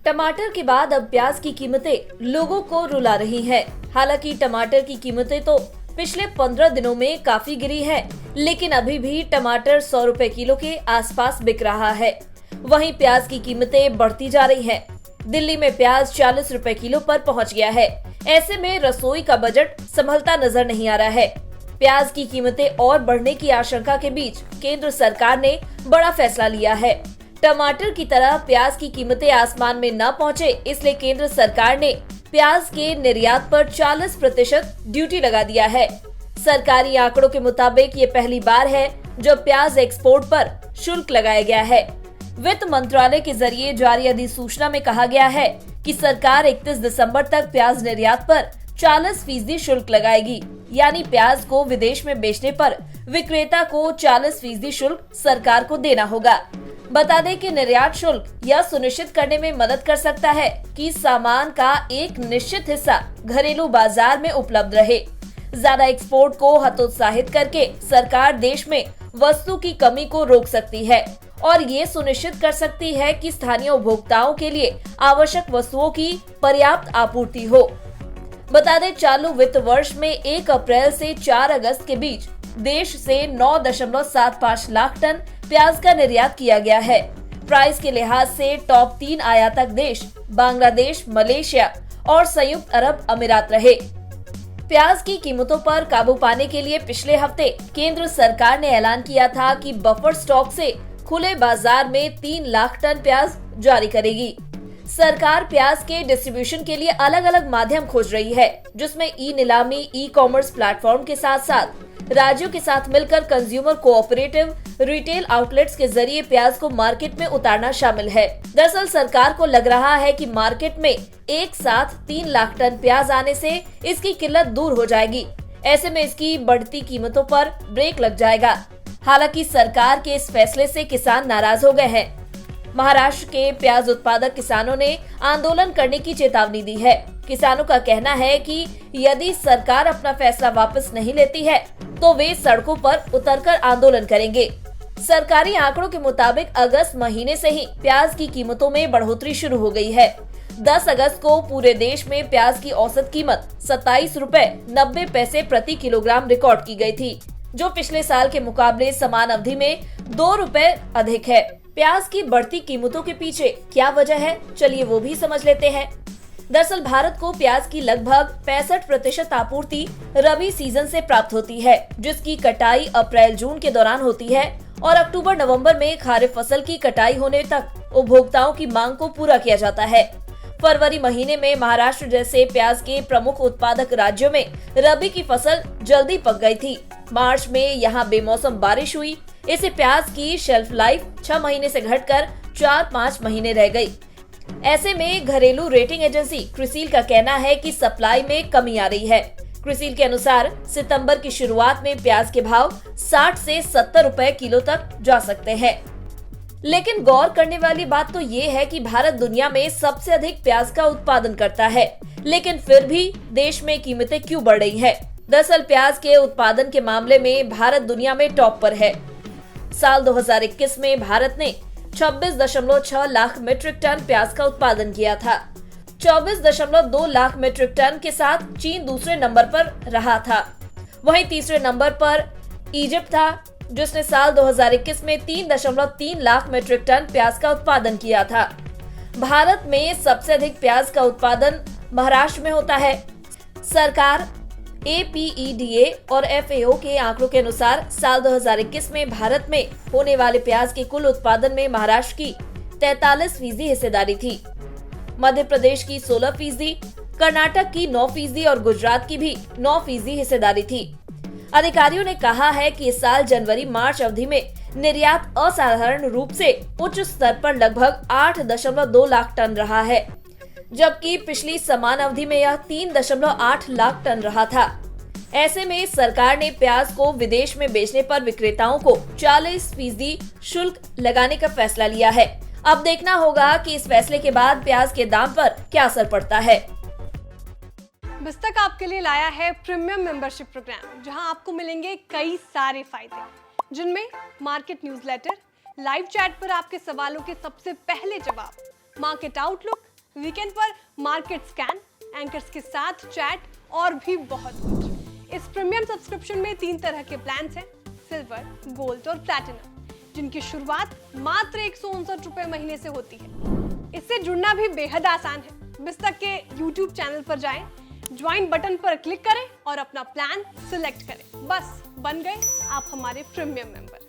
टमाटर के बाद अब प्याज की कीमतें लोगों को रुला रही हैं। हालांकि टमाटर की कीमतें तो पिछले 15 दिनों में काफी गिरी है, लेकिन अभी भी टमाटर 100 रुपए किलो के आसपास बिक रहा है। वहीं प्याज की कीमतें बढ़ती जा रही हैं। दिल्ली में प्याज 40 रुपए किलो पर पहुंच गया है। ऐसे में रसोई का बजट संभलता नजर नहीं आ रहा है। प्याज की कीमतें और बढ़ने की आशंका के बीच केंद्र सरकार ने बड़ा फैसला लिया है। टमाटर की तरह प्याज की कीमतें आसमान में न पहुंचे, इसलिए केंद्र सरकार ने प्याज के निर्यात पर 40% ड्यूटी लगा दिया है। सरकारी आंकड़ों के मुताबिक ये पहली बार है जब प्याज एक्सपोर्ट पर शुल्क लगाया गया है। वित्त मंत्रालय के जरिए जारी अधिसूचना में कहा गया है कि सरकार 31 दिसंबर तक प्याज निर्यात पर 40% शुल्क लगाएगी, यानी प्याज को विदेश में बेचने पर विक्रेता को 40% शुल्क सरकार को देना होगा। बता दें कि निर्यात शुल्क यह सुनिश्चित करने में मदद कर सकता है कि सामान का एक निश्चित हिस्सा घरेलू बाजार में उपलब्ध रहे। ज्यादा एक्सपोर्ट को हतोत्साहित करके सरकार देश में वस्तु की कमी को रोक सकती है और ये सुनिश्चित कर सकती है कि स्थानीय उपभोक्ताओं के लिए आवश्यक वस्तुओं की पर्याप्त आपूर्ति हो। बता दें, चालू वित्त वर्ष में 1 अप्रैल से 4 अगस्त के बीच देश से 9.75 लाख टन प्याज का निर्यात किया गया है। प्राइस के लिहाज से टॉप 3 आयातक देश बांग्लादेश, मलेशिया और संयुक्त अरब अमीरात रहे। प्याज की कीमतों पर काबू पाने के लिए पिछले हफ्ते केंद्र सरकार ने ऐलान किया था कि बफर स्टॉक से खुले बाजार में 3 लाख टन प्याज जारी करेगी। सरकार प्याज के डिस्ट्रीब्यूशन के लिए अलग अलग माध्यम खोज रही है, जिसमें ई नीलामी, ई कॉमर्स प्लेटफॉर्म के साथ साथ राज्यों के साथ मिलकर कंज्यूमर कोऑपरेटिव रिटेल आउटलेट्स के जरिए प्याज को मार्केट में उतारना शामिल है। दरअसल सरकार को लग रहा है कि मार्केट में एक साथ 3 लाख टन प्याज आने से इसकी किल्लत दूर हो जाएगी। ऐसे में इसकी बढ़ती कीमतों पर ब्रेक लग जाएगा। हालांकि सरकार के इस फैसले से किसान नाराज हो गए हैं। महाराष्ट्र के प्याज उत्पादक किसानों ने आंदोलन करने की चेतावनी दी है। किसानों का कहना है कि यदि सरकार अपना फैसला वापस नहीं लेती है तो वे सड़कों पर उतरकर आंदोलन करेंगे। सरकारी आंकड़ों के मुताबिक अगस्त महीने से ही प्याज की कीमतों में बढ़ोतरी शुरू हो गई है। 10 अगस्त को पूरे देश में प्याज की औसत कीमत 27 रुपए 90 पैसे प्रति किलोग्राम रिकॉर्ड की गई थी, जो पिछले साल के मुकाबले समान अवधि में 2 रुपए अधिक है। प्याज की बढ़ती कीमतों के पीछे क्या वजह है, चलिए वो भी समझ लेते हैं। दरअसल भारत को प्याज की लगभग 65% आपूर्ति रबी सीजन से प्राप्त होती है, जिसकी कटाई अप्रैल-जून के दौरान होती है और अक्टूबर-नवंबर में खारिफ फसल की कटाई होने तक उपभोक्ताओं की मांग को पूरा किया जाता है। फरवरी महीने में महाराष्ट्र जैसे प्याज के प्रमुख उत्पादक राज्यों में रबी की फसल जल्दी पक गई थी। मार्च में यहाँ बेमौसम बारिश हुई, इससे प्याज की शेल्फ लाइफ 6 महीने से घटकर 4-5 महीने रह गई। ऐसे में घरेलू रेटिंग एजेंसी क्रिसिल का कहना है कि सप्लाई में कमी आ रही है। क्रिसिल के अनुसार सितंबर की शुरुआत में प्याज के भाव 60 से 70 रुपए किलो तक जा सकते हैं। लेकिन गौर करने वाली बात तो ये है कि भारत दुनिया में सबसे अधिक प्याज का उत्पादन करता है, लेकिन फिर भी देश में कीमतें क्यों बढ़ रही हैं? दरअसल प्याज के उत्पादन के मामले में भारत दुनिया में टॉप पर है। साल 2021 में भारत ने 26.6 लाख मीट्रिक टन प्याज का उत्पादन किया था। 24.2 लाख मीट्रिक टन के साथ चीन दूसरे नंबर पर रहा था। वहीं तीसरे नंबर पर इजिप्ट था, जिसने साल 2021 में 3.3 लाख मीट्रिक टन प्याज का उत्पादन किया था। भारत में सबसे अधिक प्याज का उत्पादन महाराष्ट्र में होता है। सरकार APEDA और FAO के आंकड़ों के अनुसार साल 2021 में भारत में होने वाले प्याज के कुल उत्पादन में महाराष्ट्र की 43% हिस्सेदारी थी। मध्य प्रदेश की 16%, कर्नाटक की 9% और गुजरात की भी 9% हिस्सेदारी थी। अधिकारियों ने कहा है कि इस साल जनवरी-मार्च अवधि में निर्यात असाधारण रूप से उच्च स्तर पर लगभग 8.2 लाख टन रहा है, जबकि पिछली समान अवधि में यह 3.8 लाख टन रहा था। ऐसे में सरकार ने प्याज को विदेश में बेचने पर विक्रेताओं को 40% शुल्क लगाने का फैसला लिया है। अब देखना होगा कि इस फैसले के बाद प्याज के दाम पर क्या असर पड़ता है। बस्तक आपके लिए लाया है प्रीमियम मेंबरशिप प्रोग्राम, जहां आपको मिलेंगे कई सारे फायदे, जिनमें मार्केट न्यूज़लेटर, लाइव चैट पर आपके सवालों के सबसे पहले जवाब, मार्केट आउटलुक, वीकेंड पर मार्केट स्कैन, एंकर्स के साथ चैट और भी बहुत कुछ। इस प्रीमियम सब्सक्रिप्शन में 3 तरह के प्लान्स हैं, सिल्वर, गोल्ड और प्लैटिनम, जिनकी शुरुआत मात्र 159 रुपए महीने से होती है। इससे जुड़ना भी बेहद आसान है। बिस्तक के YouTube चैनल पर जाएं, ज्वाइन बटन पर क्लिक करें और अपना प्लान सिलेक्ट करें। बस बन गए आप हमारे प्रीमियम मेंबर।